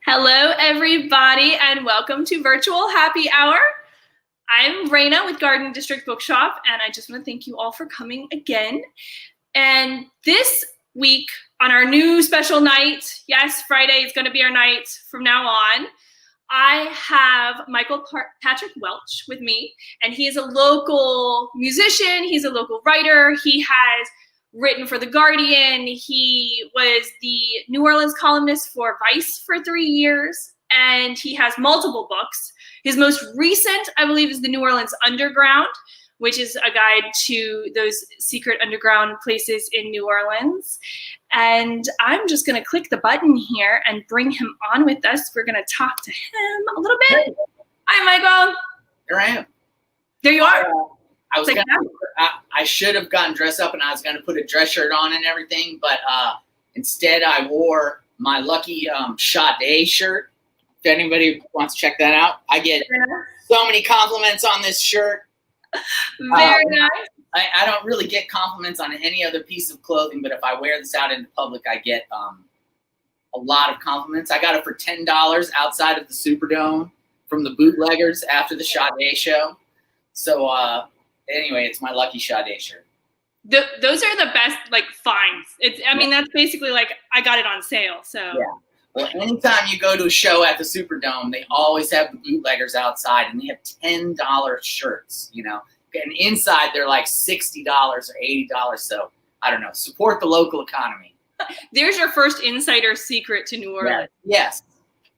Hello, everybody, and welcome to Virtual Happy Hour. I'm Raina with Garden District Bookshop, and I just want to thank you all for coming again. And this week, on our new special night, yes, Friday is going to be our night from now on, I have Michael Patrick Welch with me, and he is a local musician, he's a local writer, he has written for The Guardian. He was the New Orleans columnist for Vice for 3 years, and he has multiple books. His most recent, I believe, is The New Orleans Underground, which is a guide to those secret underground places in New Orleans. And I'm just going to click the button here and bring him on with us. We're going to talk to him a little bit. Hi, Michael. Here I am. There you are. I should have gotten dressed up and I was going to put a dress shirt on and everything, but instead I wore my lucky Sade shirt. If anybody wants to check that out, I get so many compliments on this shirt. Very nice. I don't really get compliments on any other piece of clothing, but if I wear this out in public, I get a lot of compliments. I got it for $10 outside of the Superdome from the bootleggers after the Sade show. So anyway, it's my lucky Sade shirt. Those are the best, finds. That's basically I got it on sale. So yeah. Well, anytime you go to a show at the Superdome, they always have the bootleggers outside, and they have $10 shirts, And inside, they're like $60 or $80. So, I don't know. Support the local economy. There's your first insider secret to New Orleans. Yes.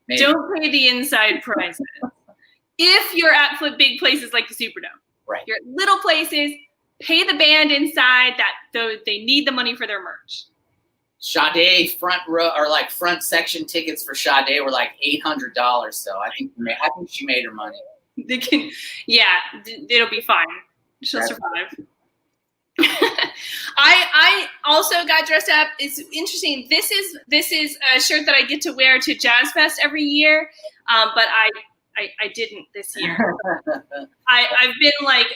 Maybe. Don't pay the inside prices. If you're at big places like the Superdome. Right. You're at little places, pay the band inside they need the money for their merch. Sade front row or front section tickets for Sade were like $800. So I think she made her money. It'll be fine. She'll survive. I also got dressed up. It's interesting. This is a shirt that I get to wear to Jazz Fest every year, but I didn't this year. I've been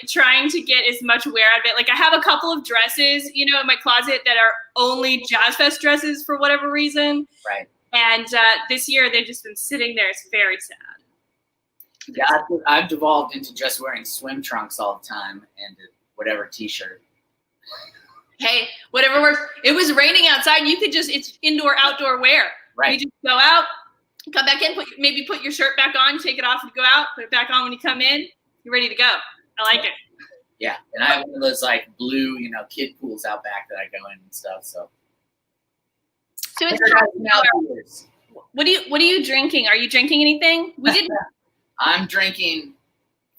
trying to get as much wear out of it. I have a couple of dresses, in my closet that are only Jazz Fest dresses for whatever reason. Right. And this year they've just been sitting there. It's very sad. Yeah, I've devolved into just wearing swim trunks all the time and whatever t-shirt. Hey, whatever works. It was raining outside. You could it's indoor, outdoor wear. Right. You just go out, come back in, put your shirt back on, take it off and go out, put it back on when you come in. You're ready to go. I like it. Yeah, and I have one of those blue, kid pools out back that I go in and stuff. So it's What are you drinking? Are you drinking anything? We didn't. I'm drinking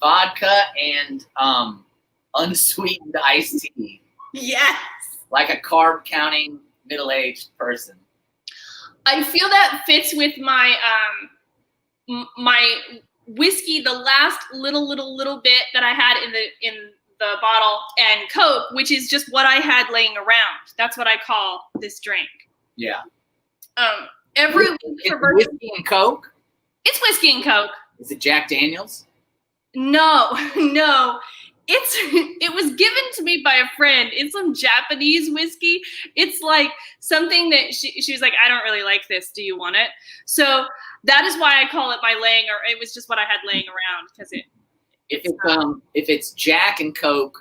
vodka and unsweetened iced tea. Yes. Like a carb counting middle-aged person. I feel that fits with my my whiskey, the last little bit that I had in the bottle, and Coke, which is just what I had laying around. That's what I call this drink. Yeah. Every week for birthday. Whiskey and Coke? It's whiskey and Coke. Is it Jack Daniels? No. It was given to me by a friend. It's some Japanese whiskey. It's something that she was like, I don't really like this. Do you want it? So that is why I call it it was just what I had laying around because if it's Jack and Coke,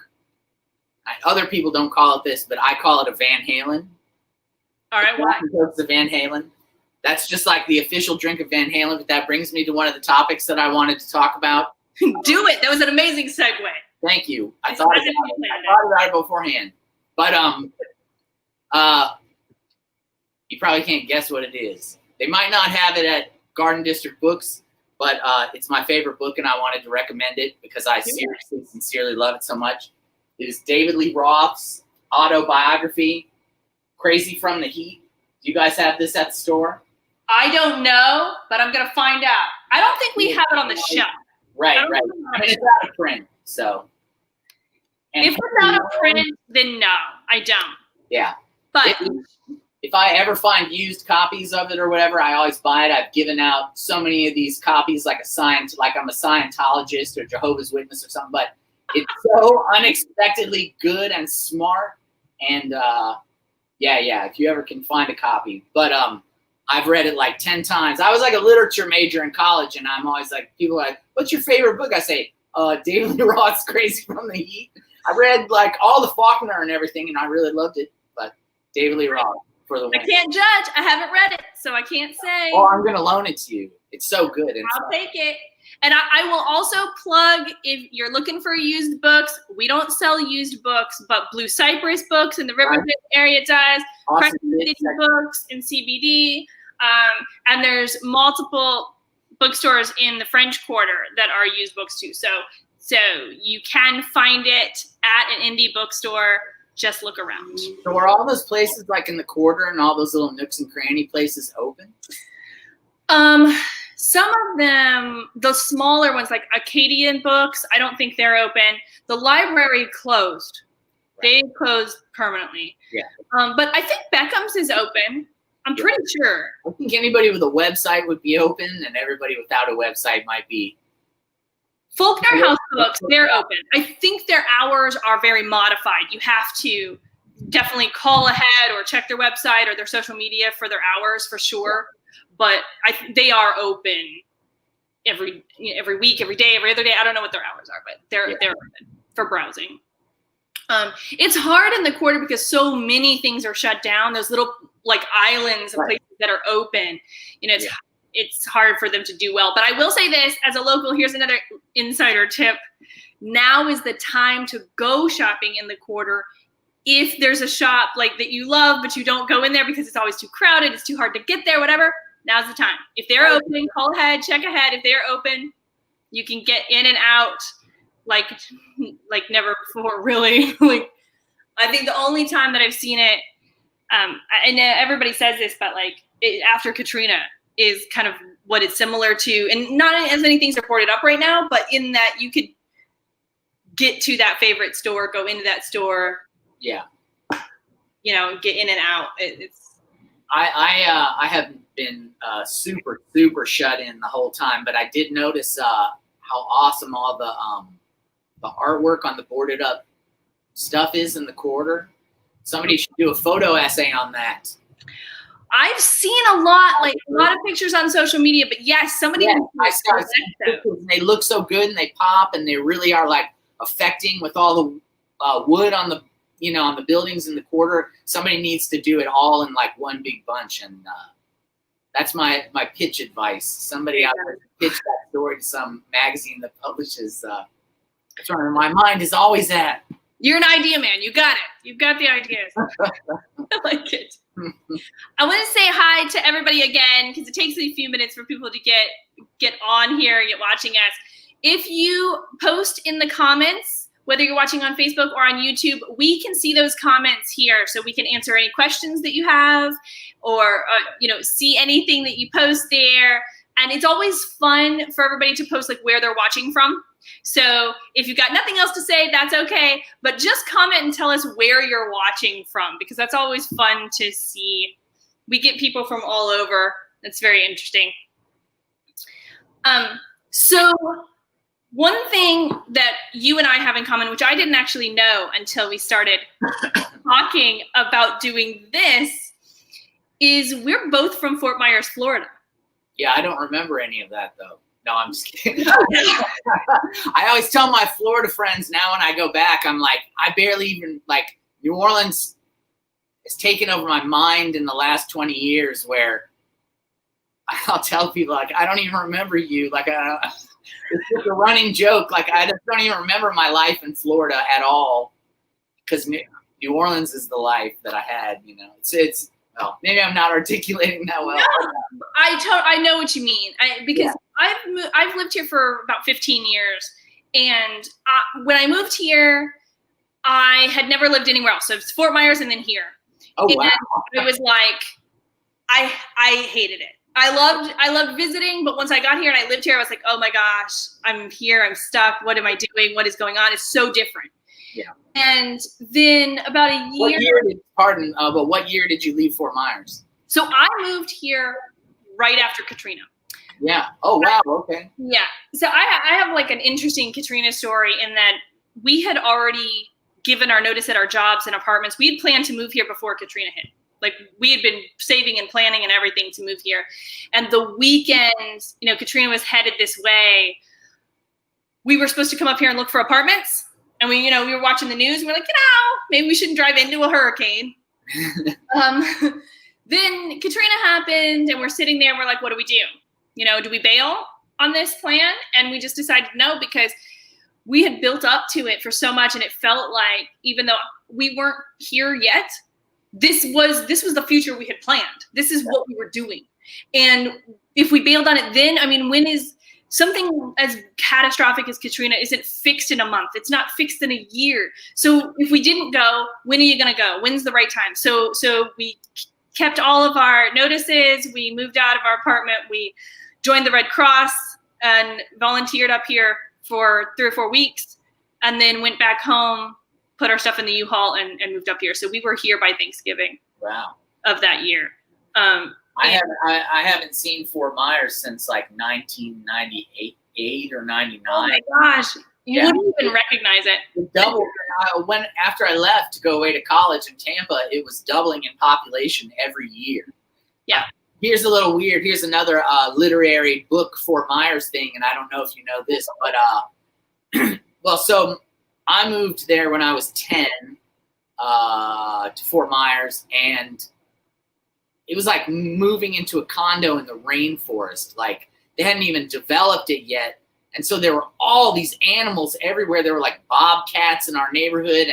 other people don't call it this, but I call it a Van Halen. All right, why? Coke's a Van Halen. That's just the official drink of Van Halen, but that brings me to one of the topics that I wanted to talk about. Do it. That was an amazing segue. Thank you. I thought about it beforehand. But you probably can't guess what it is. They might not have it at Garden District Books, but it's my favorite book, and I wanted to recommend it because I seriously, sincerely love it so much. It is David Lee Roth's autobiography, Crazy from the Heat. Do you guys have this at the store? I don't know, but I'm going to find out. I don't think we have it on the shelf. Right. It's out of print, so. If it's out of print, then no, I don't. Yeah. But if I ever find used copies of it or whatever, I always buy it. I've given out so many of these copies like I'm a Scientologist or Jehovah's Witness or something, but it's so unexpectedly good and smart. And yeah, if you ever can find a copy. But I've read it like 10 times. I was like a literature major in college, and I'm always like, people are like, what's your favorite book? I say, David Lee Roth's Crazy from the Heat. I read like all the Faulkner and everything, and I really loved it. But David Lee Roth for the win. I can't judge. I haven't read it, so I can't say. Oh, I'm going to loan it to you. It's so good. I'll take it. And I will also plug, if you're looking for used books, we don't sell used books, but Blue Cypress Books in the Riverbend area does. Awesome. Crescent City Books in CBD. And there's multiple bookstores in the French Quarter that are used books too. So you can find it at an indie bookstore. Just look around. So are all those places like in the Quarter and all those little nooks and cranny places open? Some of them, the smaller ones like Acadian Books, I don't think they're open. The library closed. Right. They closed permanently. Yeah. But I think Beckham's is open. I'm pretty sure. I think anybody with a website would be open, and everybody without a website might be. Faulkner House Books, they're open. I think their hours are very modified. You have to definitely call ahead or check their website or their social media for their hours for sure. But they are open every week, every day, every other day. I don't know what their hours are, but they're open for browsing. It's hard in the Quarter because so many things are shut down. Those little like islands and places that are open, it's hard for them to do well. But I will say this as a local, here's another insider tip. Now is the time to go shopping in the Quarter. If there's a shop like that you love, but you don't go in there because it's always too crowded, it's too hard to get there, whatever, now's the time. If they're open, call ahead, check ahead. If they're open, you can get in and out like never before, really. Like, I think the only time that I've seen it, I know everybody says this, but like after Katrina is kind of what it's similar to, and not as many things are boarded up right now, but in that you could get to that favorite store, go into that store. Yeah. Get in and out. I haven't been super shut in the whole time, but I did notice how awesome all the artwork on the boarded up stuff is in the Quarter. Somebody should do a photo essay on that. I've seen a lot of pictures on social media, but yes, somebody. Yeah, I started seeing pictures, and they look so good, and they pop, and they really are like affecting with all the wood on the on the buildings in the Quarter. Somebody needs to do it all in like one big bunch, and that's my pitch advice. Somebody out there pitch that story to some magazine that publishes. That's where my mind is always at. You're an idea man. You got it. You've got the ideas. I like it. I want to say hi to everybody again because it takes a few minutes for people to get on here and get watching us. If you post in the comments, whether you're watching on Facebook or on YouTube, we can see those comments here, so we can answer any questions that you have, or see anything that you post there. And it's always fun for everybody to post like where they're watching from. So if you've got nothing else to say, that's okay. But just comment and tell us where you're watching from, because that's always fun to see. We get people from all over. That's very interesting. So one thing that you and I have in common, which I didn't actually know until we started talking about doing this, is we're both from Fort Myers, Florida. Yeah, I don't remember any of that, though. No, I'm just kidding. I always tell my Florida friends now when I go back, I'm like, I barely even, like, New Orleans has taken over my mind in the last 20 years where I'll tell people, like, I don't even remember you. Like, it's just a running joke. Like, I just don't even remember my life in Florida at all because New Orleans is the life that I had, It's well, maybe I'm not articulating that well. No, I know what you mean. Because I've lived here for about 15 years, and when I moved here, I had never lived anywhere else. So it's Fort Myers and then here. Oh wow! And it was like I hated it. I loved visiting, but once I got here and I lived here, I was like, oh my gosh, I'm here. I'm stuck. What am I doing? What is going on? It's so different. Yeah. And then about a year. But what year did you leave Fort Myers? So I moved here right after Katrina. Yeah. Oh, wow. Okay. Yeah. So I have like an interesting Katrina story in that we had already given our notice at our jobs and apartments. We had planned to move here before Katrina hit. Like we had been saving and planning and everything to move here. And the weekend, Katrina was headed this way. We were supposed to come up here and look for apartments. And we were watching the news and we're like, maybe we shouldn't drive into a hurricane. Then Katrina happened and we're sitting there and we're like, what do we do? Do we bail on this plan? And we just decided no, because we had built up to it for so much. And it felt like, even though we weren't here yet, this was the future we had planned. This is what we were doing. And if we bailed on it then, when is something as catastrophic as Katrina isn't fixed in a month? It's not fixed in a year. So if we didn't go, when are you going to go? When's the right time? So we kept all of our notices. We moved out of our apartment. We joined the Red Cross and volunteered up here for 3 or 4 weeks, and then went back home, put our stuff in the U-Haul and moved up here. So we were here by Thanksgiving. Wow. Of that year. I haven't seen Fort Myers since like 1998 or 99. Oh my gosh. You wouldn't even recognize it. It doubled. After I left to go away to college in Tampa, it was doubling in population every year. Yeah. Here's a little weird. Here's another literary book Fort Myers thing, and I don't know if you know this, but so I moved there when I was 10 to Fort Myers, and it was like moving into a condo in the rainforest. Like they hadn't even developed it yet. And so there were all these animals everywhere. There were like bobcats in our neighborhood,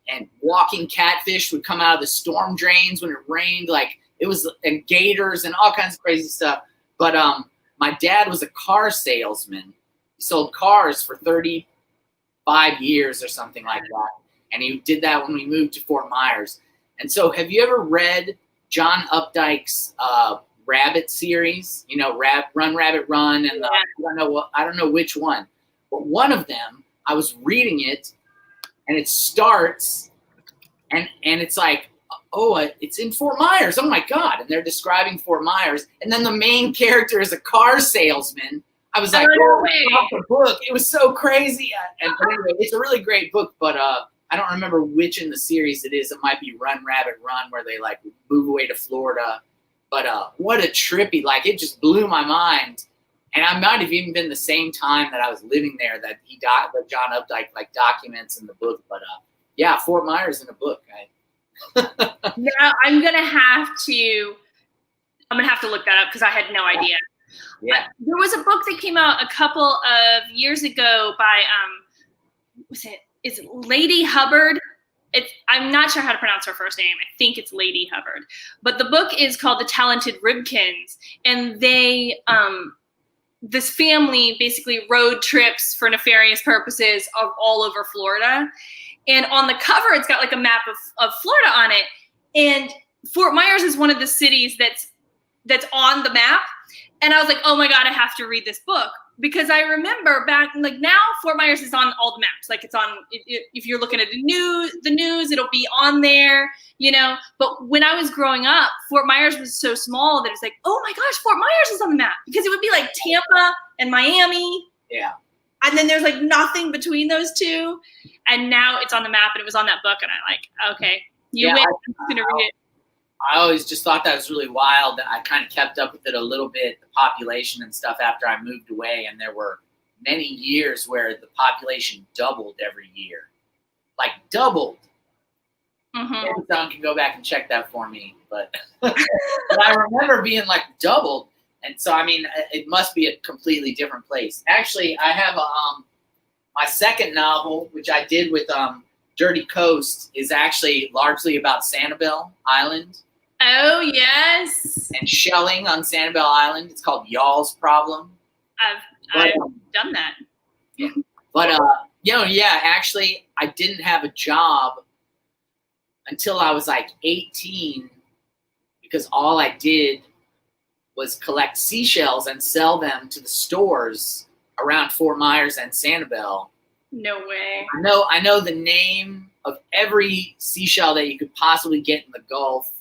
and walking catfish would come out of the storm drains when it rained. Like it was, and gators and all kinds of crazy stuff. But my dad was a car salesman. He sold cars for 35 years or something like that. And he did that when we moved to Fort Myers. And so have you ever read John Updike's Rabbit series? Run Rabbit Run, and I don't know which one, but one of them, I was reading it, and it starts, and it's like, it's in Fort Myers. Oh my God! And they're describing Fort Myers, and then the main character is a car salesman. I was like, the book. It was so crazy. And anyway, it's a really great book, but I don't remember which in the series it is. It might be Run Rabbit Run, where they like move away to Florida. But what a trippy, like it just blew my mind. And I might have even been the same time that I was living there that that John Updike like documents in the book. But yeah, Fort Myers in a book. Now I'm gonna have to look that up because I had no idea. Yeah. There was a book that came out a couple of years ago by is it Lady Hubbard? I'm not sure how to pronounce her first name. I think it's Lady Hubbard. But the book is called The Talented Ribkins. And they, this family basically road trips for nefarious purposes all over Florida. And on the cover, it's got like a map of Florida on it. And Fort Myers is one of the cities that's on the map. And I was like, oh my God, I have to read this book. Because I remember back, like now Fort Myers is on all the maps. Like it's on, if you're looking at the news, it'll be on there, But when I was growing up, Fort Myers was so small that it's like, oh my gosh, Fort Myers is on the map. Because it would be like Tampa and Miami. Yeah. And then there's like nothing between those two. And now it's on the map, and it was on that book. And I'm like, okay, you win. I'm going to read it. I always just thought that was really wild. I kind of kept up with it a little bit, the population and stuff, after I moved away. And there were many years where the population doubled every year. Like doubled. Mm-hmm. Maybe someone can go back and check that for me. But, but I remember being like doubled. And so, it must be a completely different place. Actually, I have my second novel, which I did with Dirty Coast, is actually largely about Sanibel Island. Oh, yes. And shelling on Sanibel Island. It's called Y'all's Problem. I've done that. Yeah. But, actually, I didn't have a job until I was like 18, because all I did was collect seashells and sell them to the stores around Fort Myers and Sanibel. No way. I know the name of every seashell that you could possibly get in the Gulf.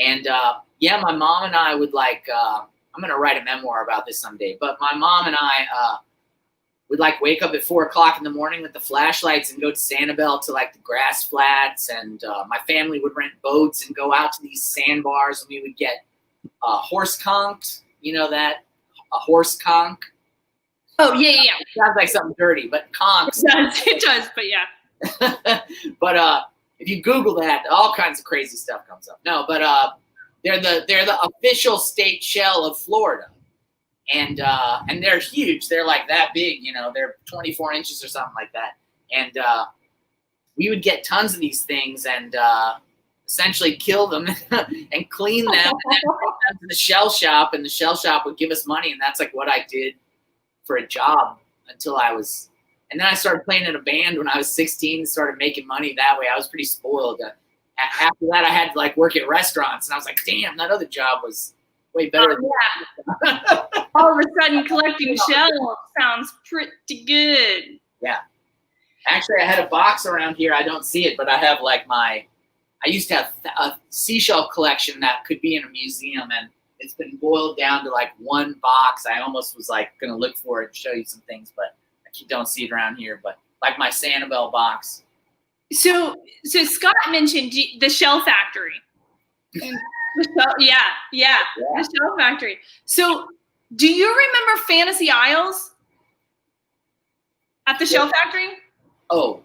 And my mom and I would I'm going to write a memoir about this someday, but my mom and I we'd like wake up at 4 o'clock in the morning with the flashlights and go to Sanibel to like the grass flats. And my family would rent boats and go out to these sandbars, and we would get horse conked. You know that? A horse conch. Oh, yeah. Sounds like something dirty, but conchs. It does, but yeah. But if you Google that, all kinds of crazy stuff comes up. No, but they're the official state shell of Florida. And they're huge. They're like that big, you know, they're 24 inches or something like that. And we would get tons of these things and essentially kill them and clean them and then bring them to the shell shop, and the shell shop would give us money. And that's like what I did for a job until and then I started playing in a band when I was 16 and started making money that way. I was pretty spoiled. After that, I had to like work at restaurants, and I was like, damn, that other job was way better. All of a sudden, collecting shells sounds pretty good. Yeah. Actually, I had a box around here. I don't see it, but I have like I used to have a seashell collection that could be in a museum, and it's been boiled down to like one box. I almost was like going to look for it and show you some things, but I don't see it around here. But like my Sanibel box. So Scott mentioned the Shell Factory. Yeah, the Shell Factory. So, do you remember Fantasy Isles at the Shell Factory? Oh,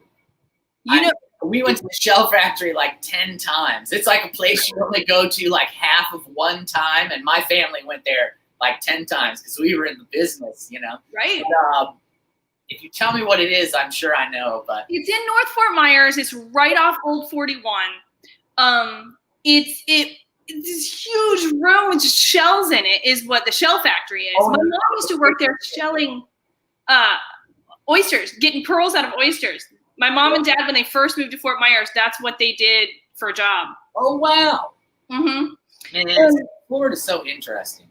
we went to the Shell Factory like 10 times. It's like a place you only go to like half of one time, and my family went there like 10 times because we were in the business, you know. Right. But, if you tell me what it is, I'm sure I know. But it's in North Fort Myers. It's right off Old 41. It's this huge room with just shells in it is what the Shell Factory is. My mom used to work there shelling oysters, getting pearls out of oysters. My mom and dad, when they first moved to Fort Myers, that's what they did for a job. Oh, wow. Mm-hmm. Man, Florida's so interesting.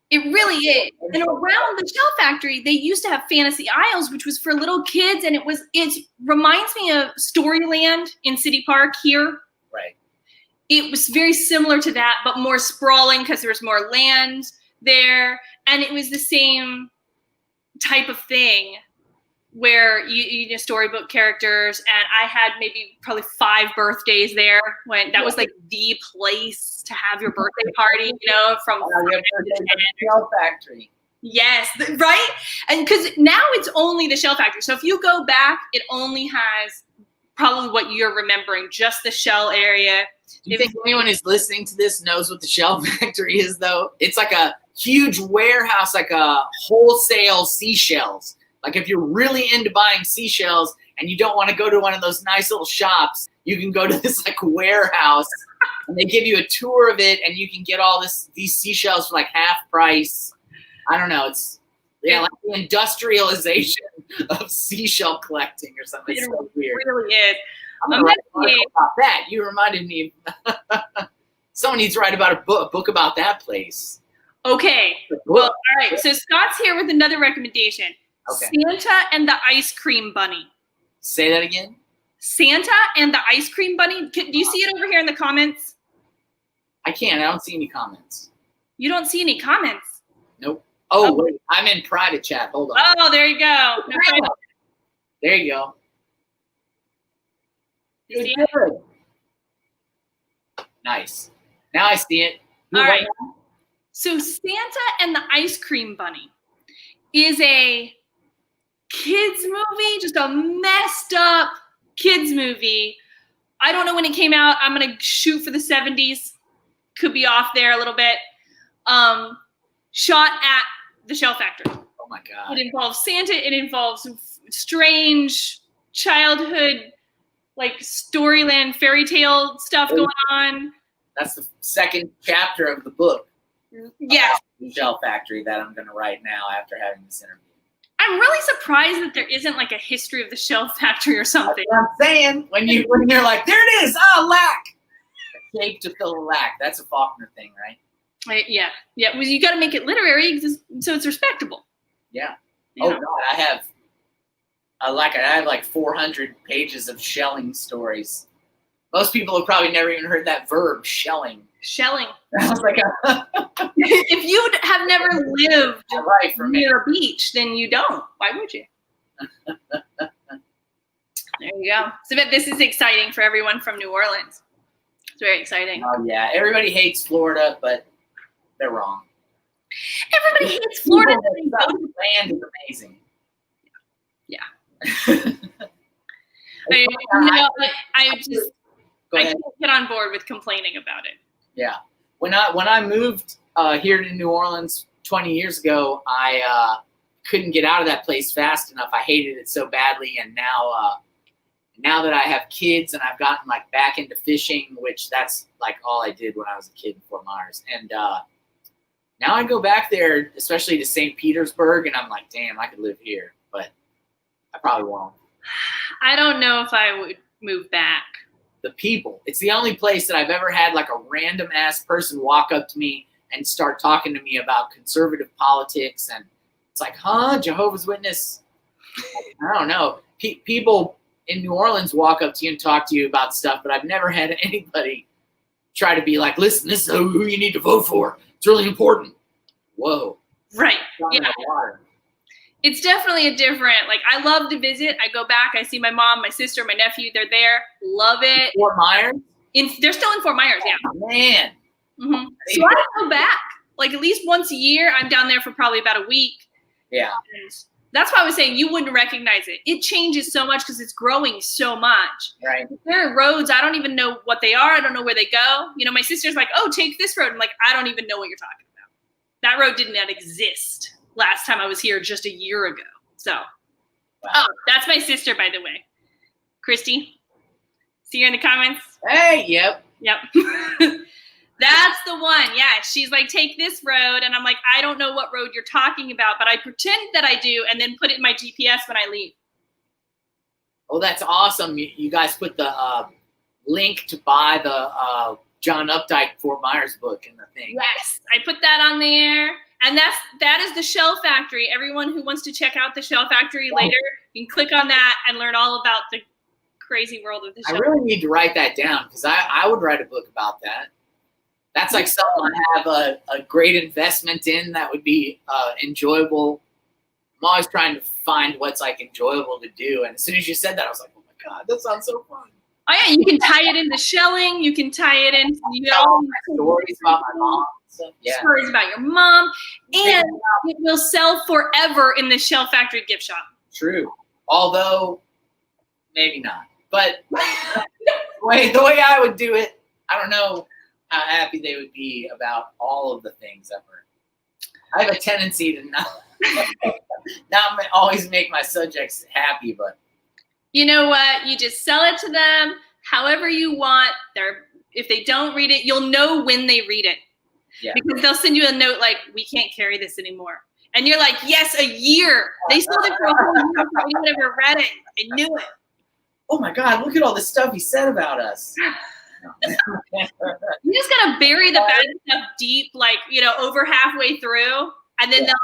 It really is. And around the Shell Factory, they used to have Fantasy Isles, which was for little kids, and it reminds me of Storyland in City Park here. Right. It was very similar to that, but more sprawling because there was more land there, and it was the same type of thing where you storybook characters, and I had probably 5 birthdays there when that was like the place to have your birthday party, you know, from Shell Factory. Yes, right? And because now it's only the Shell Factory. So if you go back, it only has probably what you're remembering, just the shell area. Do you think anyone who's listening to this knows what the Shell Factory is, though? It's like a huge warehouse, like a wholesale seashells. Like if you're really into buying seashells and you don't want to go to one of those nice little shops, you can go to this like warehouse and they give you a tour of it, and you can get all these seashells for like half price. I don't know. It's like the industrialization of seashell collecting or something. It's so weird. It really is. I'm gonna write an article about that. You reminded me. Someone needs to write about a book about that place. Okay. Well, all right. So Scott's here with another recommendation. Okay. Santa and the Ice Cream Bunny. Say that again. Santa and the Ice Cream Bunny. Do you see it over here in the comments? I can't. I don't see any comments. You don't see any comments? Nope. Oh, wait. I'm in private chat. Hold on. Oh, there you go. No, there you go. See good. Nice. Now I see it. All right. So Santa and the Ice Cream Bunny is a kids movie, just a messed up kids movie. I don't know when it came out. I'm going to shoot for the 70s. Could be off there a little bit. Shot at the Shell Factory. Oh my God. It involves Santa. It involves strange childhood, like Storyland fairy tale stuff going on. That's the second chapter of the book. Yeah. The Shell Factory that I'm going to write now after having this interview. I'm really surprised that there isn't like a history of the Shell Factory or something. That's what I'm saying. When you're like, there it is, lack. A cake to fill a lack. That's a Faulkner thing, right? Yeah. Well, you got to make it literary so it's respectable. Yeah. God, I have like 400 pages of shelling stories. Most people have probably never even heard that verb, shelling. Shelling. Sounds like if you have never lived near a beach, then you don't. Why would you? There you go. So this is exciting for everyone from New Orleans. It's very exciting. Oh yeah, everybody hates Florida, but they're wrong. Everybody hates Florida. The land is amazing. Yeah. I can't get on board with complaining about it. Yeah. When I moved here to New Orleans 20 years ago, I couldn't get out of that place fast enough. I hated it so badly, and now that I have kids and I've gotten like back into fishing, which that's like all I did when I was a kid in Fort Myers, and now I go back there, especially to St. Petersburg, and I'm like, damn, I could live here, but I probably won't. I don't know if I would move back. The people. It's the only place that I've ever had like a random ass person walk up to me and start talking to me about conservative politics, and it's like, huh, Jehovah's Witness? I don't know. People in New Orleans walk up to you and talk to you about stuff, but I've never had anybody try to be like, listen, this is who you need to vote for. It's really important. Whoa. Right. Yeah. It's definitely a different, like, I love to visit. I go back, I see my mom, my sister, my nephew, they're there. Love it. Fort Myers? They're still in Fort Myers, yeah. Oh, man. Mm-hmm. So I go back, like, at least once a year. I'm down there for probably about a week. Yeah. And that's why I was saying you wouldn't recognize it. It changes so much because it's growing so much. Right. There are roads, I don't even know what they are. I don't know where they go. You know, my sister's like, oh, take this road. I'm like, I don't even know what you're talking about. That road did not exist last time I was here just a year ago. So, wow. Oh, that's my sister, by the way. Christy. See her in the comments? Hey, yep. Yep. That's the one. Yeah. She's like, take this road. And I'm like, I don't know what road you're talking about, but I pretend that I do and then put it in my GPS when I leave. Oh, that's awesome. You guys put the link to buy the John Updike Fort Myers book in the thing. Yes. I put that on there. And that is the Shell Factory. Everyone who wants to check out the Shell Factory later, you can click on that and learn all about the crazy world of the Shell. I really need to write that down because I would write a book about that. That's like something I have a great investment in that would be enjoyable. I'm always trying to find what's like enjoyable to do. And as soon as you said that, I was like, oh my God, that sounds so fun. Oh yeah, you can tie it into shelling. You can tie it into, stories about my mom. Yeah. Stories about your mom. And it will sell forever in the Shell Factory gift shop. True. Although, maybe not. But the way I would do it, I don't know how happy they would be about all of the things ever. I have a tendency to not always make my subjects happy, but you know what? You just sell it to them however you want. If they don't read it, you'll know when they read it. Yeah. Because they'll send you a note like, we can't carry this anymore. And you're like, yes, a year. They sold it for a whole year before anyone ever read it. I knew it. Oh my God, look at all the stuff he said about us. You just gotta bury the bad stuff deep, like, over halfway through, and then they'll,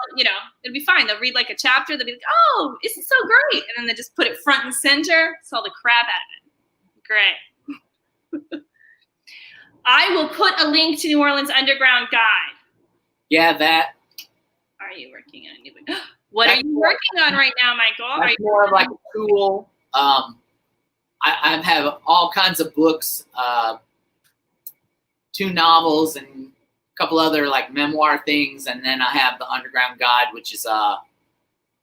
it'll be fine. They'll read like a chapter. They'll be like, "Oh, this is so great," and then they just put it front and center. It's all the crap out of it. Great. I will put a link to New Orleans Underground Guide. Yeah, that. Are you working on a new book? What are you working on right now, Michael? That's more of like a tool. I have all kinds of books, 2 novels and a couple other like memoir things. And then I have the Underground Guide, which is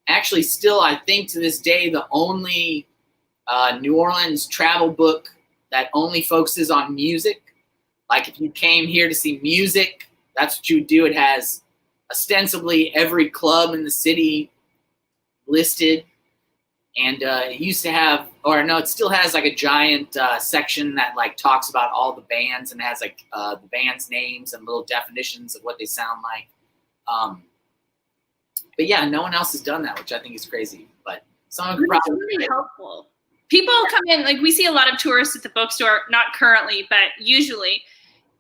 actually still, I think to this day, the only New Orleans travel book that only focuses on music. Like if you came here to see music, that's what you would do. It has ostensibly every club in the city listed. And it used to have, or no, it still has like a giant section that like talks about all the bands and has like the band's names and little definitions of what they sound like. But yeah, no one else has done that, which I think is crazy. But someone could probably. It's really helpful. People come in, like we see a lot of tourists at the bookstore, not currently, but usually.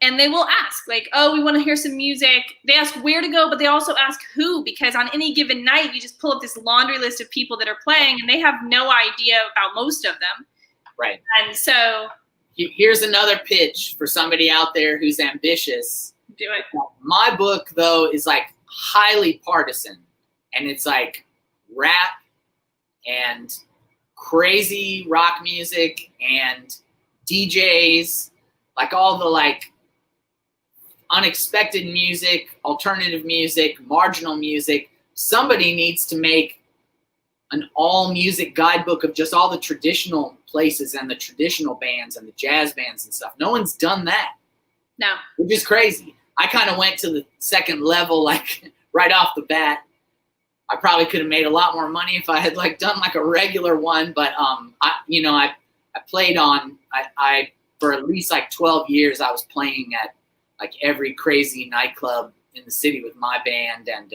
And they will ask, like, oh, we want to hear some music. They ask where to go, but they also ask who, because on any given night, you just pull up this laundry list of people that are playing, and they have no idea about most of them. Right. And so. Here's another pitch for somebody out there who's ambitious. Do it. My book, though, is like highly partisan, and it's like rap, and crazy rock music and DJs, like all the like unexpected music, alternative music, marginal music. Somebody needs to make an all music guidebook of just all the traditional places and the traditional bands and the jazz bands and stuff. No one's done that. No. Which is crazy. I kind of went to the second level, like right off the bat. I probably could have made a lot more money if I had like done like a regular one, but I played on I for at least like 12 years I was playing at like every crazy nightclub in the city with my band and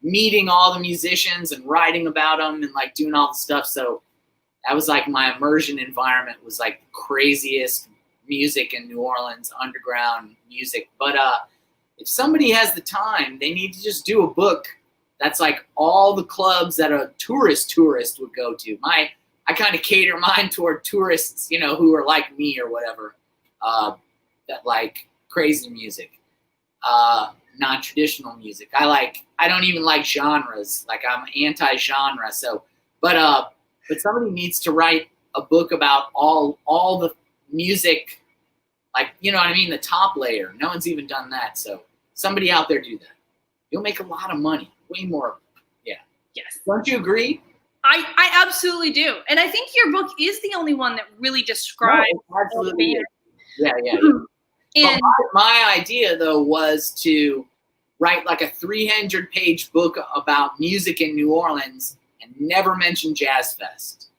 meeting all the musicians and writing about them and like doing all the stuff. So that was like my immersion environment was like the craziest music in New Orleans, underground music. But if somebody has the time, they need to just do a book that's like all the clubs that a tourist would go to. I kind of cater mine toward tourists, who are like me or whatever, that like crazy music, non-traditional music. I don't even like genres. Like I'm anti-genre. So, but somebody needs to write a book about all the music, like, you know what I mean? The top layer. No one's even done that. So somebody out there do that. You'll make a lot of money. Way more. Yeah. Yes. Don't you agree? I absolutely do. And I think your book is the only one that really describes. No, absolutely. Yeah. And my idea, though, was to write like a 300-page book about music in New Orleans and never mention Jazz Fest.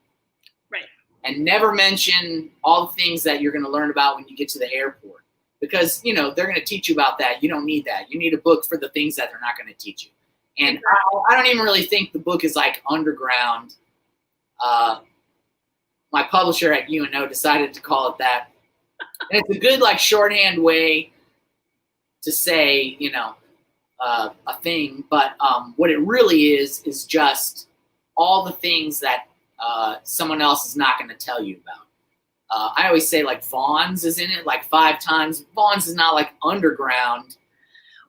Right. And never mention all the things that you're going to learn about when you get to the airport. Because, they're going to teach you about that. You don't need that. You need a book for the things that they're not going to teach you. And I don't even really think the book is like underground. My publisher at UNO decided to call it that. And it's a good like shorthand way to say, a thing. But what it really is just all the things that someone else is not going to tell you about. I always say like Vaughn's is in it like 5 times. Vaughn's is not like underground.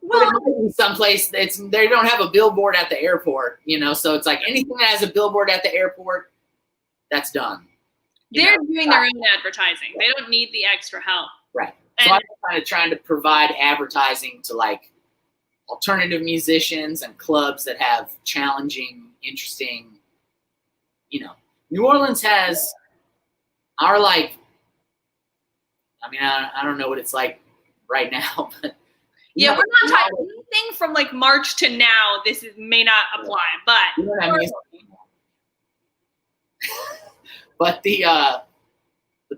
Well, but it might be someplace they don't have a billboard at the airport, so it's like anything that has a billboard at the airport, that's done. They're doing their own advertising. They don't need the extra help. Right. So I'm kind of trying to provide advertising to like alternative musicians and clubs that have challenging, interesting, New Orleans has our like, I don't know what it's like right now, but yeah, we're not talking anything from like March to now. May not apply, but you know what I mean? But the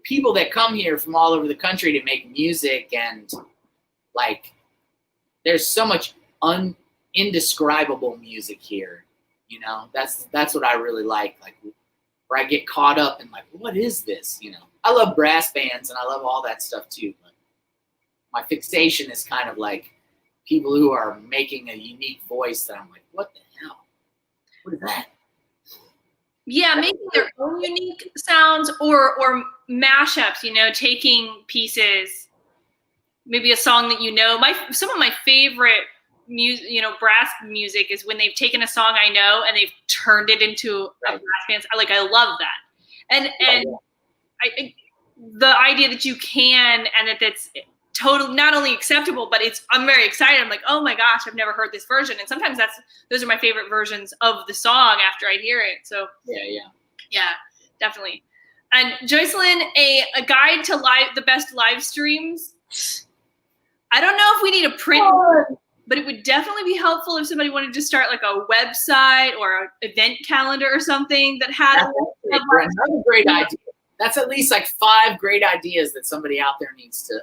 people that come here from all over the country to make music and like, there's so much indescribable music here. That's what I really like where I get caught up in like, what is this? I love brass bands and I love all that stuff too. But my fixation is kind of like people who are making a unique voice that I'm like, what the hell? What is that? Yeah, making their own unique sounds or mashups, taking pieces, maybe a song that some of my favorite music, brass music is when they've taken a song I know and they've turned it into a brass band. I love that. And I the idea that you can and that's totally not only acceptable, but I'm very excited. I'm like, oh my gosh, I've never heard this version. And sometimes those are my favorite versions of the song after I hear it. So yeah, definitely. And Joycelyn, a guide to the best live streams. I don't know if we need a print, but it would definitely be helpful if somebody wanted to start like a website or an event calendar or something that had another great idea. That's at least like 5 great ideas that somebody out there needs to.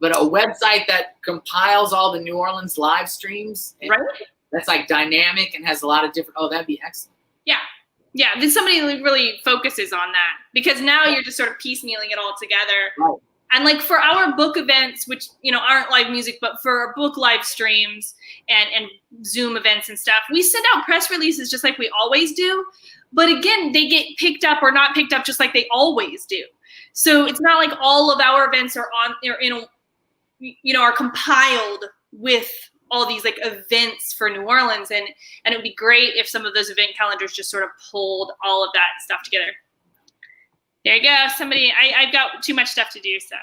But a website that compiles all the New Orleans live streams, right? That's like dynamic and has a lot of different. Oh, that'd be excellent. Yeah. Then somebody really focuses on that because now you're just sort of piecemealing it all together. Right. And like for our book events, which aren't live music, but for our book live streams and Zoom events and stuff, we send out press releases just like we always do. But again, they get picked up or not picked up just like they always do. So it's not like all of our events are compiled with all these like events for New Orleans, and it would be great if some of those event calendars just sort of pulled all of that stuff together. There you go. Somebody, I've got too much stuff to do, so.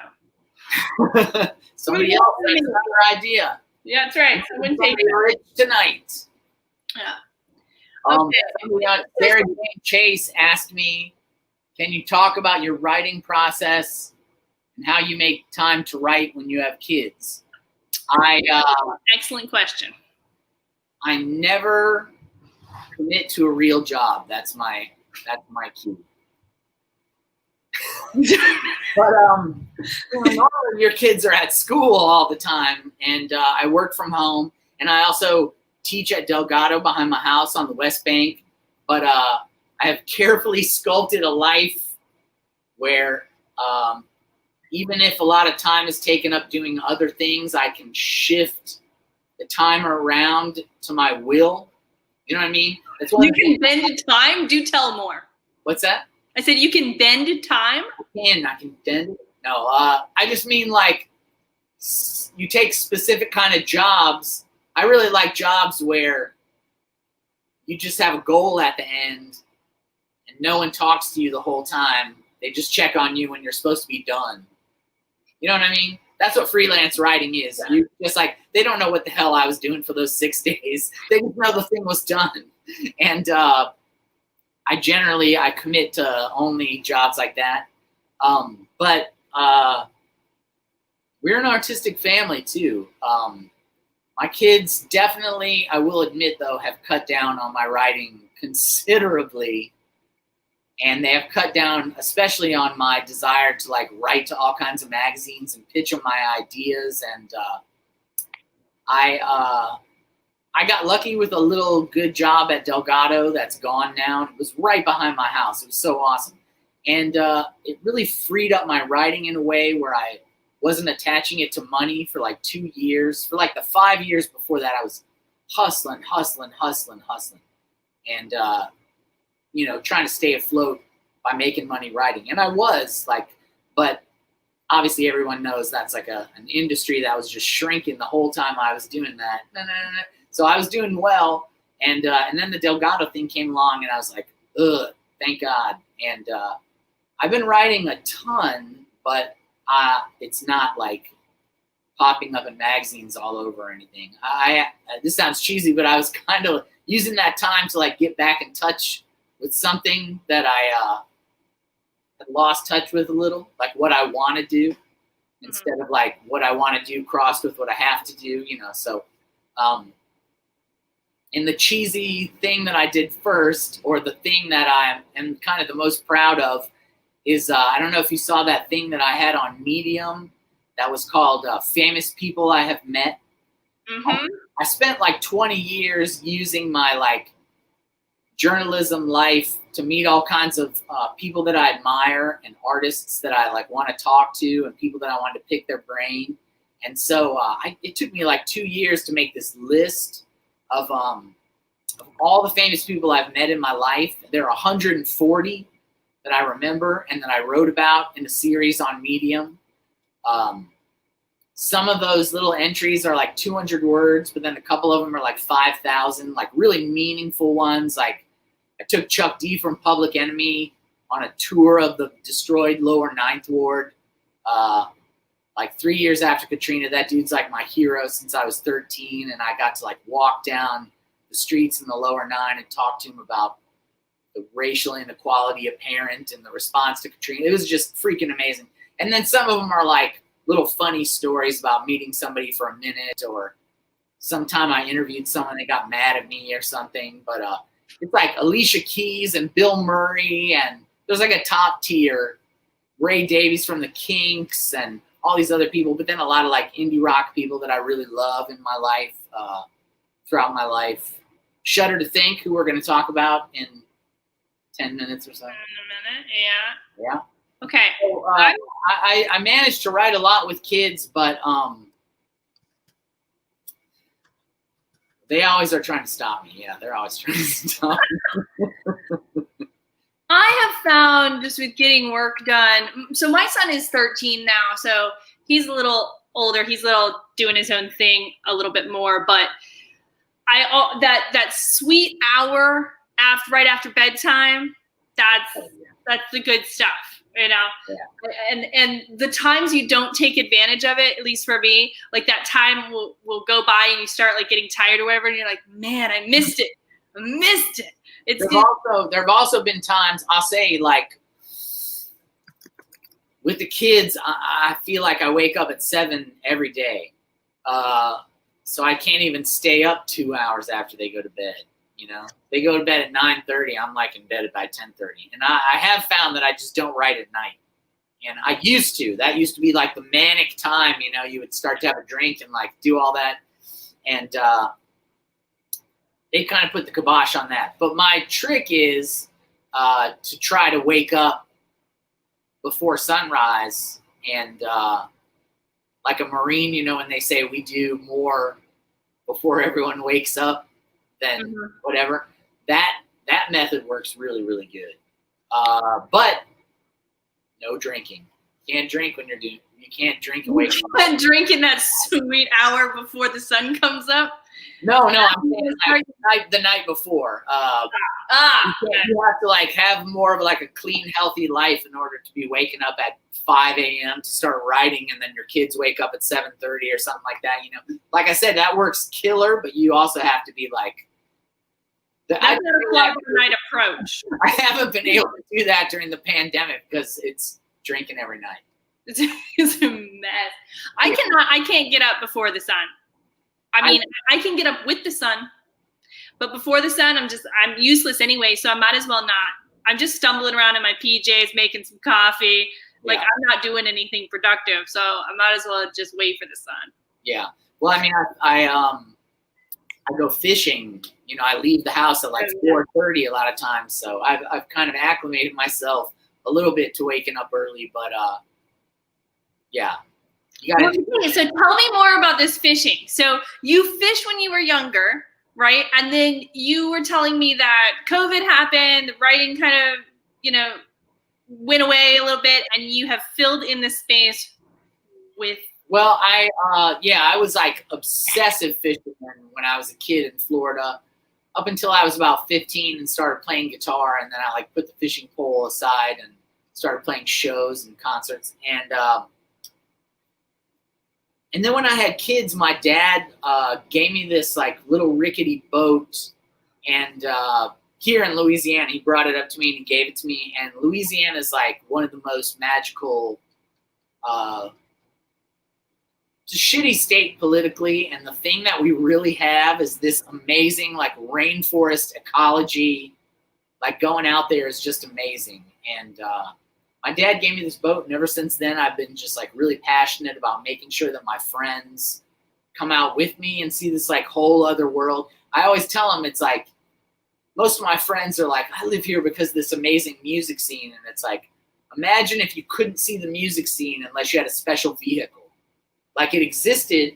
Somebody else has another idea. Yeah, that's right. Someone take it tonight. Yeah. Okay. Sarah Jane Chase asked me, can you talk about your writing process and how you make time to write when you have kids? Excellent question. I never commit to a real job. That's my key. But normally your kids are at school all the time, and I work from home, and I also teach at Delgado behind my house on the West Bank. But I have carefully sculpted a life where even if a lot of time is taken up doing other things, I can shift the time around to my will. You know what I mean? That's you can bend time? Do tell more. What's that? I said you can bend time? I can bend it. No, I just mean like you take specific kind of jobs. I really like jobs where you just have a goal at the end and no one talks to you the whole time. They just check on you when you're supposed to be done. You know what I mean? That's what freelance writing is. You just like, they don't know what the hell I was doing for those 6 days. They just know the thing was done. And I commit to only jobs like that. But we're an artistic family too. My kids definitely, I will admit though, have cut down on my writing considerably. And they have cut down, especially on my desire to like write to all kinds of magazines and pitch them my ideas. And I got lucky with a little good job at Delgado that's gone now. It was right behind my house. It was so awesome. And it really freed up my writing in a way where I wasn't attaching it to money for like 2 years. For like the 5 years before that, I was hustling. And, trying to stay afloat by making money writing. And I was like, but obviously everyone knows that's like an industry that was just shrinking the whole time I was doing that. So I was doing well. And then the Delgado thing came along and I was like, ugh, thank God. And I've been writing a ton, but it's not like popping up in magazines all over or anything. This sounds cheesy, but I was kind of using that time to like get back in touch with something that I had lost touch with a little, like what I want to do instead of like what I want to do crossed with what I have to do, So and the cheesy thing that I did first, or the thing that I am kind of the most proud of, is I don't know if you saw that thing that I had on Medium that was called Famous People I Have Met. Mm-hmm. I spent like 20 years using my like journalism life to meet all kinds of people that I admire and artists that I like want to talk to and people that I wanted to pick their brain. And so it took me like 2 years to make this list of all the famous people I've met in my life. There are 140 that I remember and that I wrote about in a series on Medium. Some of those little entries are like 200 words, but then a couple of them are like 5,000, like really meaningful ones. Like I took Chuck D from Public Enemy on a tour of the destroyed lower Ninth Ward. Like 3 years after Katrina, that dude's like my hero since I was 13. And I got to like walk down the streets in the lower nine and talk to him about the racial inequality apparent and the response to Katrina. It was just freaking amazing. And then some of them are like little funny stories about meeting somebody for a minute, or sometime I interviewed someone that got mad at me or something. But it's like Alicia Keys and Bill Murray, and there's like a top tier Ray Davies from the Kinks and all these other people, but then a lot of like indie rock people that I really love in my life, throughout my life. Shudder to Think, who we're going to talk about in 10 minutes or so. In a minute, yeah. Yeah. Okay. So, I managed to write a lot with kids, but they always are trying to stop me. Yeah, they're always trying to stop me. I have found just with getting work done. So my son is 13 now, so he's a little older. He's doing his own thing a little bit more, but that sweet hour right after bedtime, that's the good stuff, you know. Yeah. And the times you don't take advantage of it, at least for me, like that time will go by and you start like getting tired or whatever, and you're like, man, I missed it. There have also been times, I'll say, like with the kids, I feel like I wake up at 7 every day. So I can't even stay up 2 hours after they go to bed. You know, they go to bed at 9:30. I'm like in bed by 10:30. And I have found that I just don't write at night. And I used to. That used to be like the manic time. You know, you would start to have a drink and like do all that. And they kind of put the kibosh on that. But my trick is to try to wake up before sunrise. And like a Marine, you know, when they say we do more before everyone wakes up than whatever, that method works really, really good. But no drinking. You can't drink when you can't drink and wake up. And drink in that sweet hour before the sun comes up? No, I'm saying like the night before. You have to like have more of like a clean, healthy life in order to be waking up at 5 a.m. to start writing, and then your kids wake up at 7:30 or something like that. You know, like I said, that works killer, but you also have to be like. That's a clock night approach. I haven't been able to do that during the pandemic because it's drinking every night. It's a mess. I can't get up before the sun. I mean, I can get up with the sun, but before the sun, I'm useless anyway, so I might as well not. I'm just stumbling around in my PJs, making some coffee. Like, I'm not doing anything productive, so I might as well just wait for the sun. Yeah. Well, I mean, I go fishing. You know, I leave the house at like 4:30 a lot of times, so I've kind of acclimated myself a little bit to waking up early, but yeah. Okay, so tell me more about this fishing. So you fished when you were younger, right? And then you were telling me that COVID happened, the writing kind of, you know, went away a little bit, and you have filled in the space with. Well, I was like obsessive fisherman when I was a kid in Florida, up until I was about 15 and started playing guitar, and then I like put the fishing pole aside and started playing shows and concerts. And then when I had kids, my dad gave me this like little rickety boat, and here in Louisiana, he brought it up to me and he gave it to me. And Louisiana is like one of the most magical, it's a shitty state politically, and the thing that we really have is this amazing like rainforest ecology. Like going out there is just amazing. And my dad gave me this boat, and ever since then, I've been just like really passionate about making sure that my friends come out with me and see this like whole other world. I always tell them, it's like, most of my friends are like, I live here because of this amazing music scene. And it's like, imagine if you couldn't see the music scene unless you had a special vehicle. Like it existed,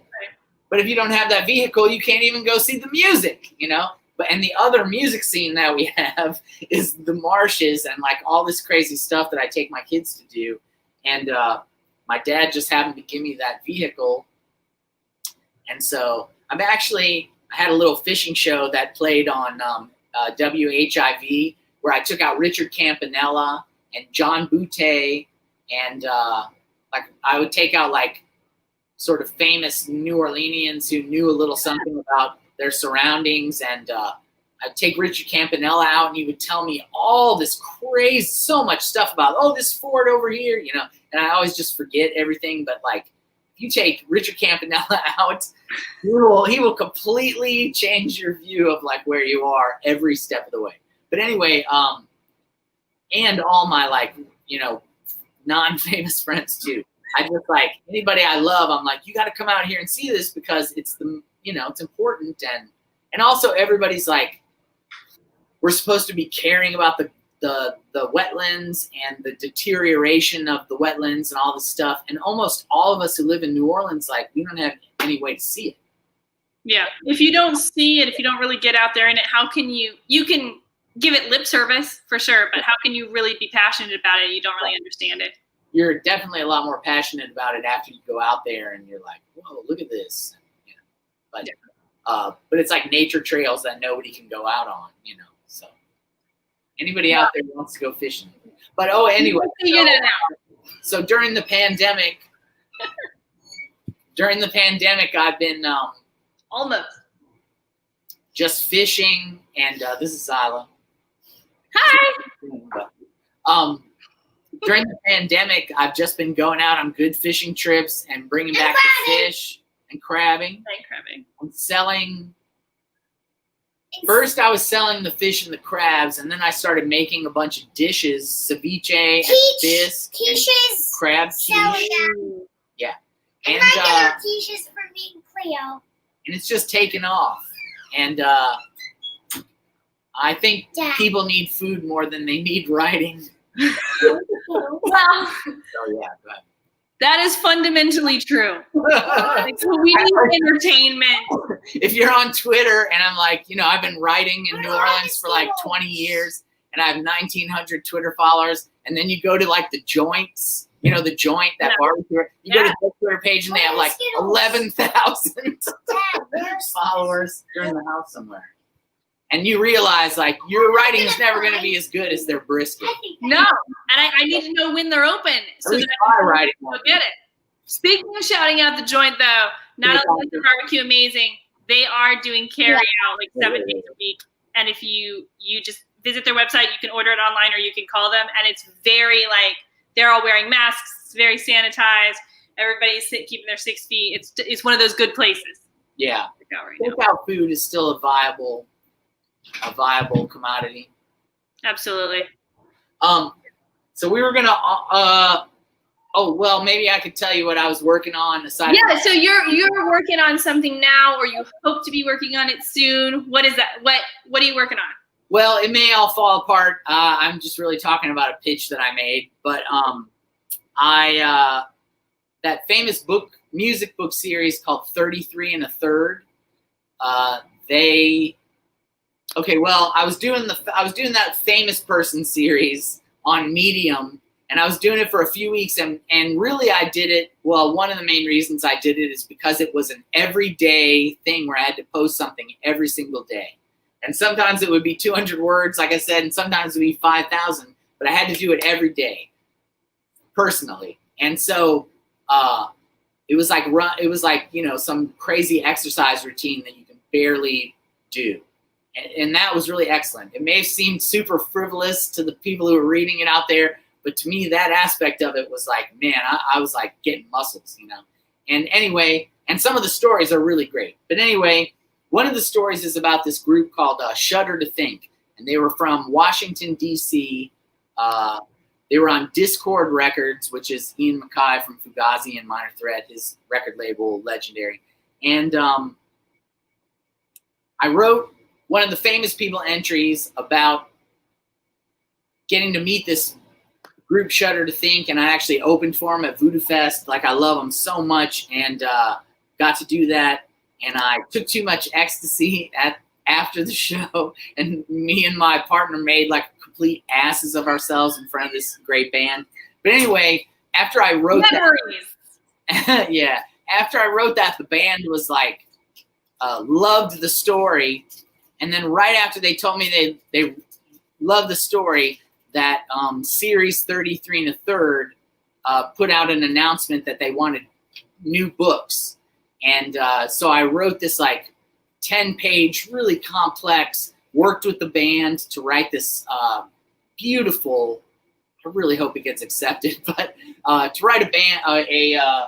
but if you don't have that vehicle, you can't even go see the music, you know? And the other music scene that we have is the marshes and like all this crazy stuff that I take my kids to do. And my dad just happened to give me that vehicle. And so I had a little fishing show that played on WHIV, where I took out Richard Campanella and John Boutte. And like I would take out like sort of famous New Orleanians who knew a little something about their surroundings, and I'd take Richard Campanella out, and he would tell me all this crazy, so much stuff about, this fort over here, you know, and I always just forget everything. But like, if you take Richard Campanella out, he will completely change your view of like where you are every step of the way. But anyway, and all my like, you know, non-famous friends too. I just like anybody I love, I'm like, you got to come out here and see this because it's it's important. And also everybody's like, we're supposed to be caring about the wetlands and the deterioration of the wetlands and all this stuff. And almost all of us who live in New Orleans, like we don't have any way to see it. Yeah. If you don't see it, if you don't really get out there in it, how can you can give it lip service for sure, but how can you really be passionate about it? You don't really understand it. you're definitely a lot more passionate about it after you go out there and you're like, whoa, look at this. You know, but it's like nature trails that nobody can go out on, you know. So anybody out there who wants to go fishing. But anyway. So during the pandemic, I've been almost just fishing, and this is Zyla. Hi. During the pandemic, I've just been going out on good fishing trips and bringing back the fish and crabbing. I'm selling. First, I was selling the fish and the crabs, and then I started making a bunch of dishes, ceviche and bisque, crab quiche. Yeah, and quiches for me and Cleo. And it's just taken off. And I think people need food more than they need writing. Well, oh yeah, go ahead. That is fundamentally true. We need entertainment. If you're on Twitter and I'm like, you know, I've been writing in New Orleans for like 20 years and I have 1,900 Twitter followers, and then you go to like the joints, you know, the joint, that barbecue, you go to the Twitter page and they have like 11,000 followers. You're in the house somewhere. And you realize, like, your writing is never going to be as good as their brisket. No, and I need to know when they're open so that I can go get it. Speaking of shouting out the joint, though, not only is the barbecue amazing, they are doing carry out like 7 days a week. And if you just visit their website, you can order it online or you can call them. And it's very like they're all wearing masks. It's very sanitized. Everybody's keeping their 6 feet. It's one of those good places. Yeah, takeout food is still a viable commodity. Absolutely. So we were gonna maybe I could tell you what I was working on aside. Yeah, so you're working on something now, or you hope to be working on it soon. What is that? What are you working on? Well, it may all fall apart. I'm just really talking about a pitch that I made, but that famous music book series called 33 and a Third. I was doing that famous person series on Medium, and I was doing it for a few weeks, and really I did it. Well, one of the main reasons I did it is because it was an everyday thing where I had to post something every single day. And sometimes it would be 200 words, like I said, and sometimes it would be 5,000, but I had to do it every day personally. And so it was like, you know, some crazy exercise routine that you can barely do. And that was really excellent. It may have seemed super frivolous to the people who were reading it out there, but to me, that aspect of it was like, man, I was like getting muscles, you know. And anyway, and some of the stories are really great. But anyway, one of the stories is about this group called Shudder to Think. And they were from Washington, D.C. They were on Discord Records, which is Ian Mackay from Fugazi and Minor Threat, his record label, legendary. And I wrote one of the famous people entries about getting to meet this group Shudder to Think, and I actually opened for them at Voodoo Fest. Like, I love them so much, and got to do that. And I took too much ecstasy after the show, and me and my partner made like complete asses of ourselves in front of this great band. But anyway, after I wrote that, after I wrote that, the band was like loved the story. And then right after they told me they loved the story, that Series 33 and a Third put out an announcement that they wanted new books. And so I wrote this like 10-page, really complex, worked with the band to write this beautiful, I really hope it gets accepted, but to write a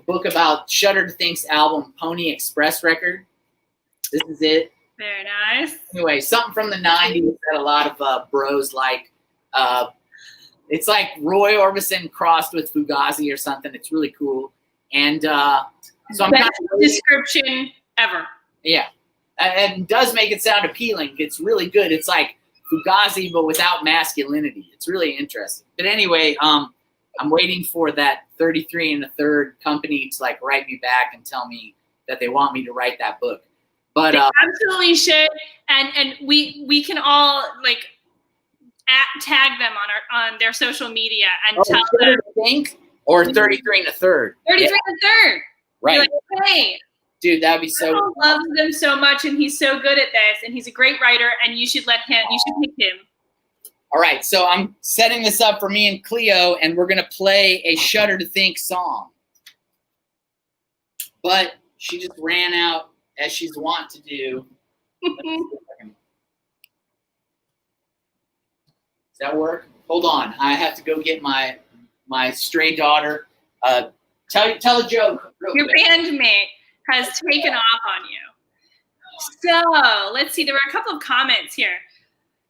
book about Shudder to Think's album, Pony Express Record. This is it. Very nice. Anyway, something from the 90s that a lot of bros like. It's like Roy Orbison crossed with Fugazi or something. It's really cool. And so I'm best description ever. Yeah. And it does make it sound appealing. It's really good. It's like Fugazi, but without masculinity. It's really interesting. But anyway, I'm waiting for that 33 and a Third company to like write me back and tell me that they want me to write that book. But they absolutely should, and we can all like tag them on their social media and Oh, tell them. Think or 33 and a third. 33 and a third. Right. Be like, hey, Dude, that would be so. Michael loves them so much, and he's so good at this, and he's a great writer, and you should pick him. All right, so I'm setting this up for me and Cleo, and we're going to play a Shudder to Think song. But she just ran out, as she's wont to do. Does that work? Hold on. I have to go get my stray daughter. Tell a joke real Your quick. bandmate has taken off on you. So let's see. There were a couple of comments here.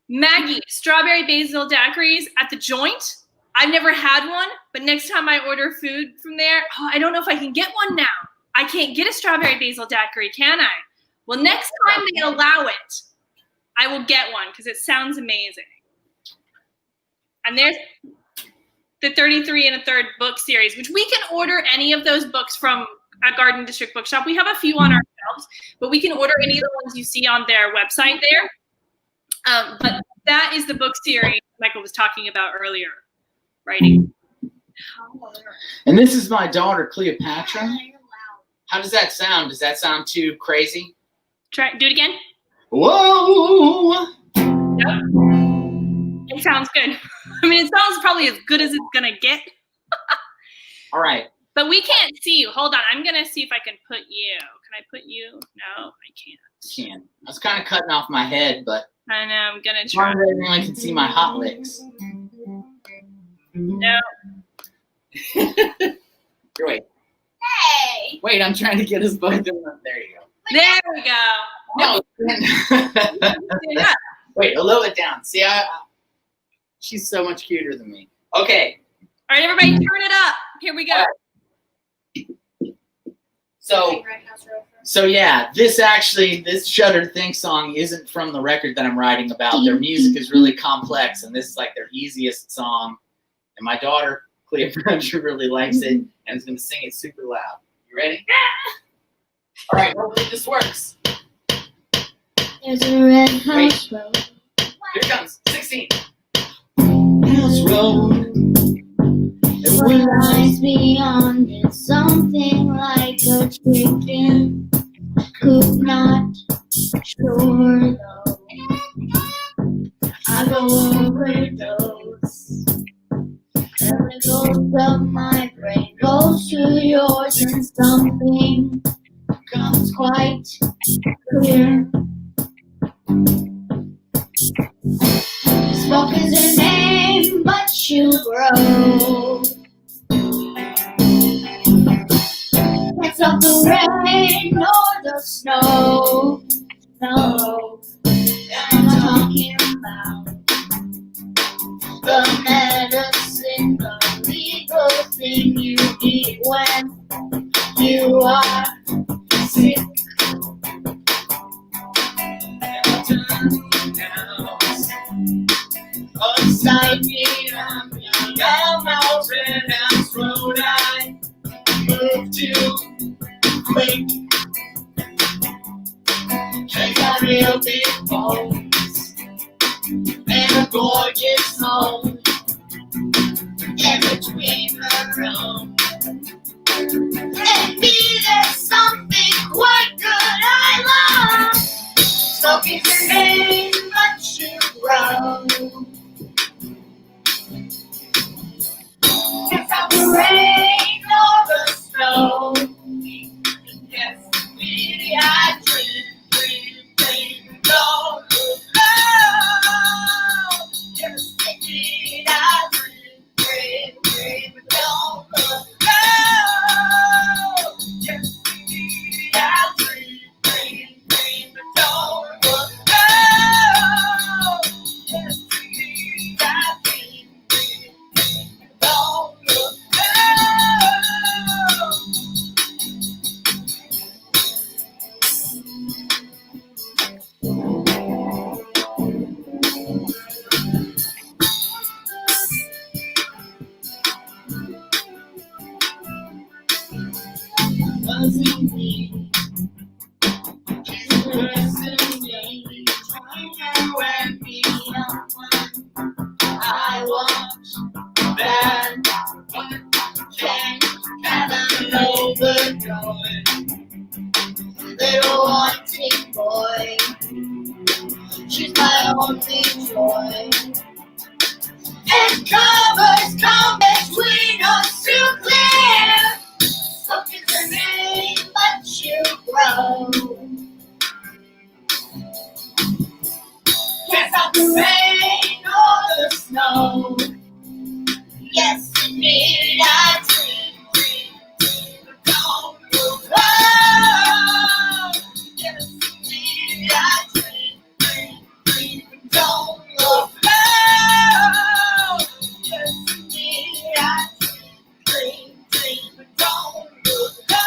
Maggie, strawberry basil daiquiris at the joint. I've never had one, but next time I order food from there, I don't know if I can get one now. I can't get a strawberry basil daiquiri, can I? Well, next time they allow it, I will get one because it sounds amazing. And there's the 33 and a third book series, which we can order any of those books from at Garden District Bookshop. We have a few on our shelves, but we can order any of the ones you see on their website there. But that is the book series Michael was talking about earlier, writing. And this is my daughter, Cleopatra. How does that sound? Does that sound too crazy? Do it again. Whoa! Yep. It sounds good. I mean, it sounds probably as good as it's going to get. All right. But we can't see you. Hold on. I'm going to see if I can put you. Can I put you? No, I can't. I was kind of cutting off my head, but I know. I'm going to try. everyone can see my hot licks. No. Wait. Hey! Wait, I'm trying to get us both in. There you go. There we go. No. Yeah. Wait, a little bit down. See, she's so much cuter than me. Okay. All right, everybody, turn it up. Here we go. So yeah, this Shudder to Think song isn't from the record that I'm writing about. Their music is really complex, and this is like their easiest song. And my daughter, Cleopatra, really likes it and is going to sing it super loud. You ready? All right, hopefully this works. There's a red house road. Here it comes. 16. House road. What lies beyond is something like a chicken coop, not sure though. I go overdose. Every ghost of my brain goes to yours, and something comes quite clear. Smoke is her name, but you grow. Can't stop the rain or the snow. No, I'm talking about the medicine, the legal thing you eat when you are sick. Beside me, I'm a mountain house road. I move too quick. She got real big bones and a gorgeous home in between her own. And me, there's something quite good I love. Smoking your name, but you grow. It's not the rain or the snow. Yes, really, I dream, don't look low. Yes, indeed, I dream, don't look low. Yes, indeed, I dream, don't look low. Yes, indeed, I dream, don't look low. Wasn't me, it wasn't me, trying to wrap me up. She's my only joy. And covers come between us too clear. Look at the name, but you grow. Can't stop the rain or the snow. Yes, indeed, I dream, but don't look up. Yes, indeed, I dream, but don't look up. Yes, indeed, I dream, but don't look up.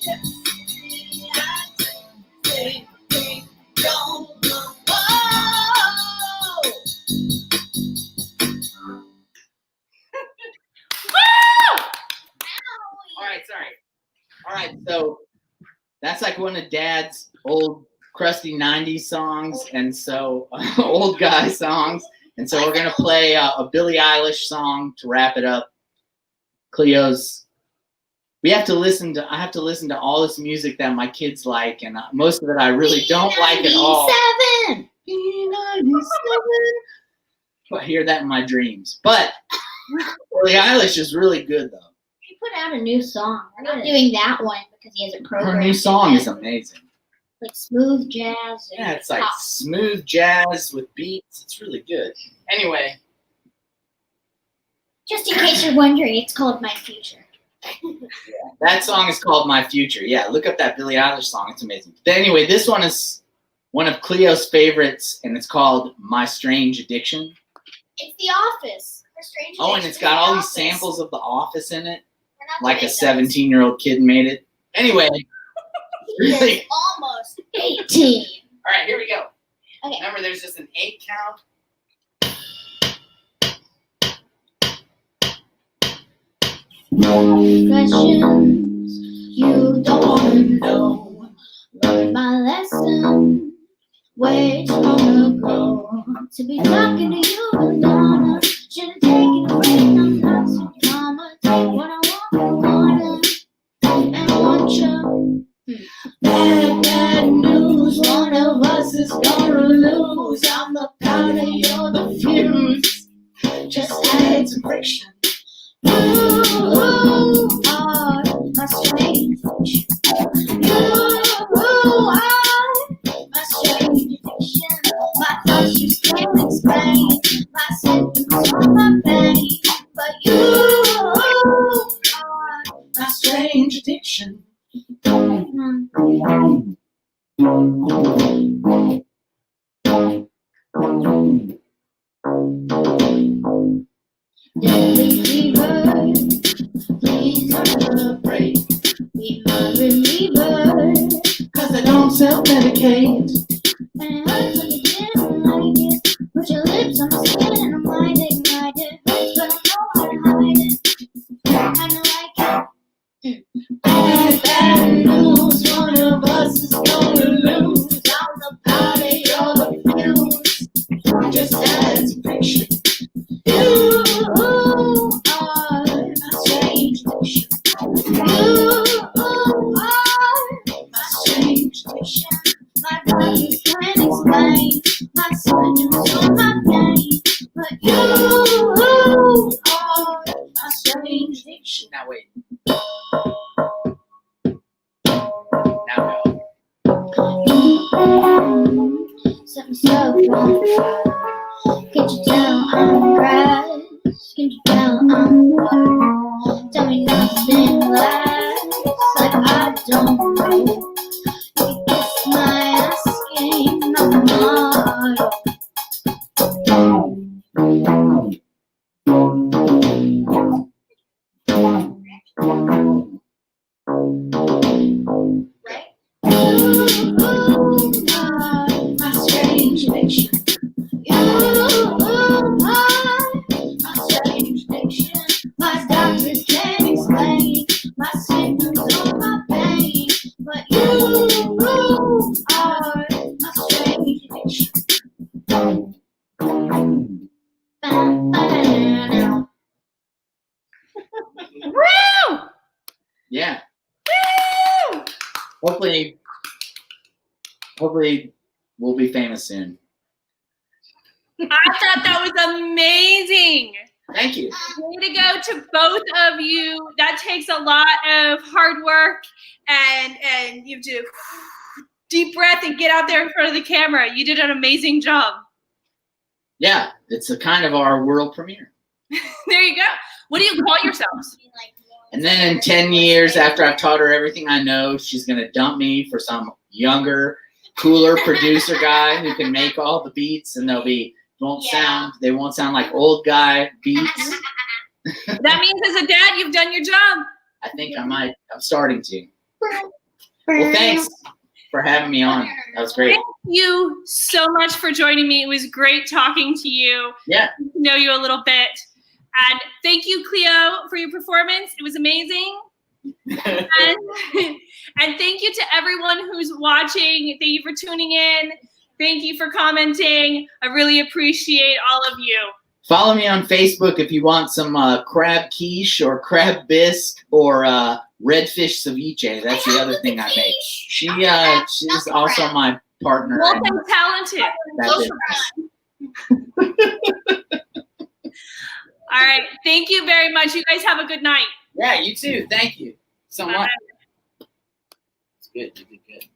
Yes, indeed, I dream, don't look up. All right, so that's like one of Dad's old crusty 90s songs, and so old guy songs. And so we're going to play a Billie Eilish song to wrap it up. Cleo's, I have to listen to all this music that my kids like, and most of it I really don't like at all. I hear that in my dreams. But Billie Eilish is really good, though. He put out a new song. We're not doing that one because he hasn't programmed. Her new song is amazing. Like smooth jazz. Yeah, it's like smooth jazz with beats. It's really good. Anyway. Just in case you're wondering, it's called My Future. Yeah, that song is called My Future. Yeah, look up that Billie Eilish song. It's amazing. But anyway, this one is one of Cleo's favorites, and it's called My Strange Addiction. It's The Office. Her Strange Addiction. Oh, and it's got all these samples of The Office in it. Like a doing 17-year-old kid made it. Anyway. Really. He's almost 18. All right, here we go. Okay. Remember, there's just an 8 count. Questions you don't want to know. Learn my lesson way too long ago. To be talking to you, Madonna. Should've taken a break. I'm not so drama. Take what I want and want you. Bad news. One of us is gonna lose. I'm the powder, you're the fuse. Just add some friction. You are my strange addiction. You are my strange addiction. My thoughts just can't explain my symptoms or my pain. But you are my strange addiction. Deadly fever, please celebrate. Be my reliever, 'cause I don't self-medicate. And it hurts when you didn't like it. Put your lips on my skin and I might ignite it. But I know how to hide it. I know like it. Bad news, one of us is gonna lose. I'm the powder, you're the fuse. Just add some friction. You are my strange addiction. You are my strange addiction. My doctors can't explain my symptoms or my pain. But you are my strange addiction. Now wait. Now go. Something so wrong. Can't you tell I'm grass? Can't you tell I'm water? Tell me nothing lasts like I don't know. You kiss my asking, I'm not. Right? You are my strange addiction. You are my strange addiction. My doctors can't explain my symptoms or my pain. But you are my strange addiction. Woo! Yeah. Woo! Hopefully we'll be famous soon. I thought that was amazing. Thank you. Way to go to both of you. That takes a lot of hard work, and you have to deep breath and get out there in front of the camera. You did an amazing job. Yeah, it's a kind of our world premiere. There you go. What do you call yourselves? And then in 10 years, after I've taught her everything I know, she's going to dump me for some younger, cooler producer guy who can make all the beats, and they won't sound like old guy beats. That means as a dad, you've done your job. I think I'm starting to. Well, thanks for having me on. That was great. Thank you so much for joining me. It was great talking to you. Yeah. To know you a little bit. And thank you, Cleo, for your performance. It was amazing. and thank you to everyone who's watching. Thank you for tuning in. Thank you for commenting. I really appreciate all of you. Follow me on Facebook if you want some crab quiche or crab bisque or redfish ceviche. That's the other thing I make. She's also my partner. Multi-talented. That's it. All right. Thank you very much. You guys have a good night. Yeah, you too. Thank you so much. It's good. You did good.